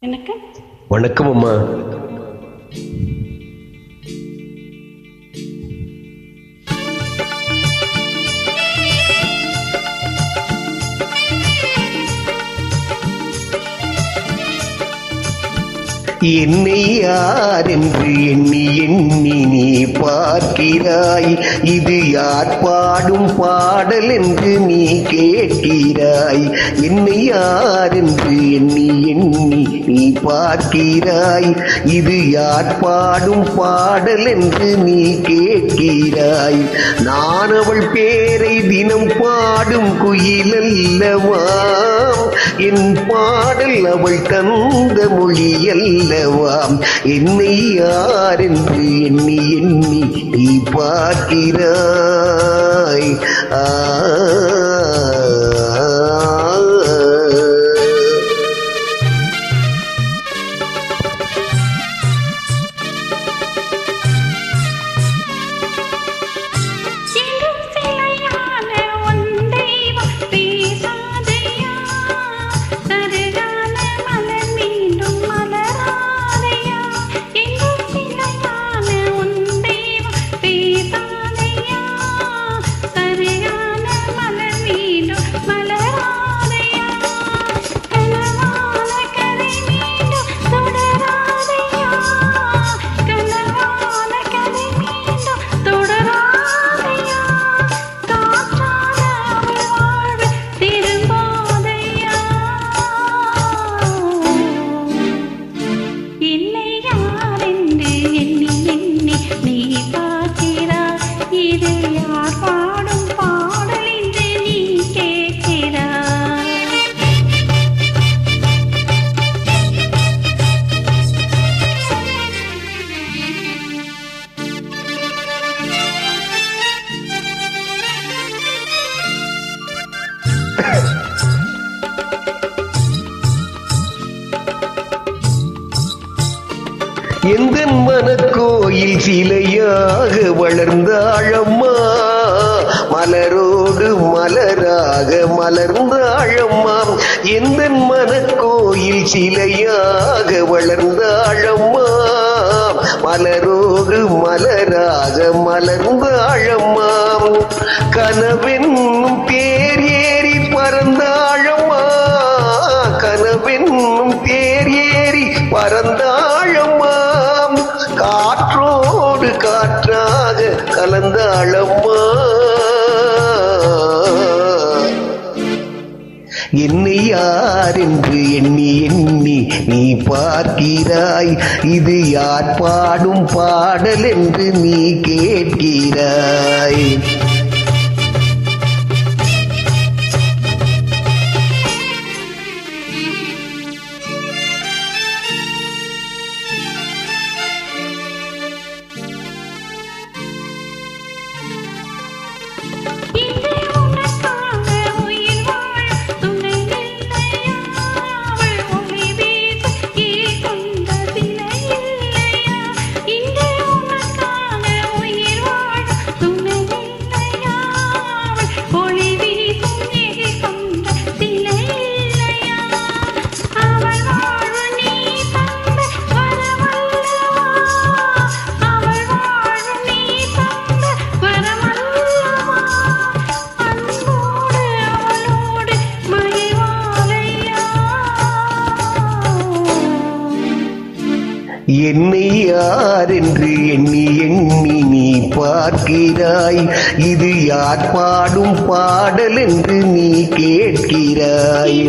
வணக்கம். வணக்கம் அம்மா. என்னை யார் என்று எண்ணி எண்ணி நீ பார்க்கிறாய். இது யார் பாடும் பாடல் என்று நீ கேட்கிறாய். என்னை யார் என்று எண்ணி எண்ணி நீ பார்க்கிறாய். இது யார் பாடும் பாடல் என்று நீ கேட்கிறாய். நான் அவள் பேரை தினம் பாடும் குயிலல்லவா, என் பாடல் அவள் தந்த மொழியல்லவாம். என்னை யார் என்று எண்ணி எண்ணி நீ பார்க்கிறாய். எந்த மனக்கோயில் சிலையாக வளர்ந்தாழம்மா, மலரோடு மலராக மலர்ந்தாழம்மா. எந்த மனக்கோயில் சிலையாக வளர்ந்தாழம்மா, மலரோடு மலராக மலர்ந்தாழம்மா. கனவென்னும் தேர் ஏறி பறந்தாழம்மா, கனவென்னும் தேர் ஏறி பறந்தாழம்மா. காற்றோடு காற்றாக கலந்தாழம்மா. என்னை யார் என்று எண்ணி எண்ணி நீ பார்க்கிறாய். இது யார் பாடும் பாடல் என்று நீ கேட்கிறாய். என்னை யார் என்று எண்ணி எண்ணி நீ பார்க்கிறாய். இது யார் பாடும் பாடல் என்று நீ கேட்கிறாய்.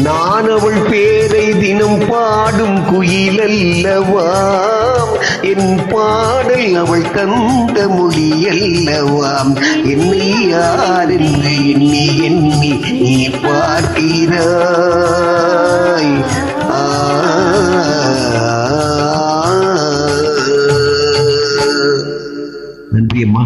நான் அவள் பேரை தினம் பாடும் குயிலல்லவா, என் பாடல் அவள் தந்த மொழியல்லவாம். என்னை யார் என்று எண்ணி எண்ணி நீ பார்க்கிறாய். நன்றி அம்மா.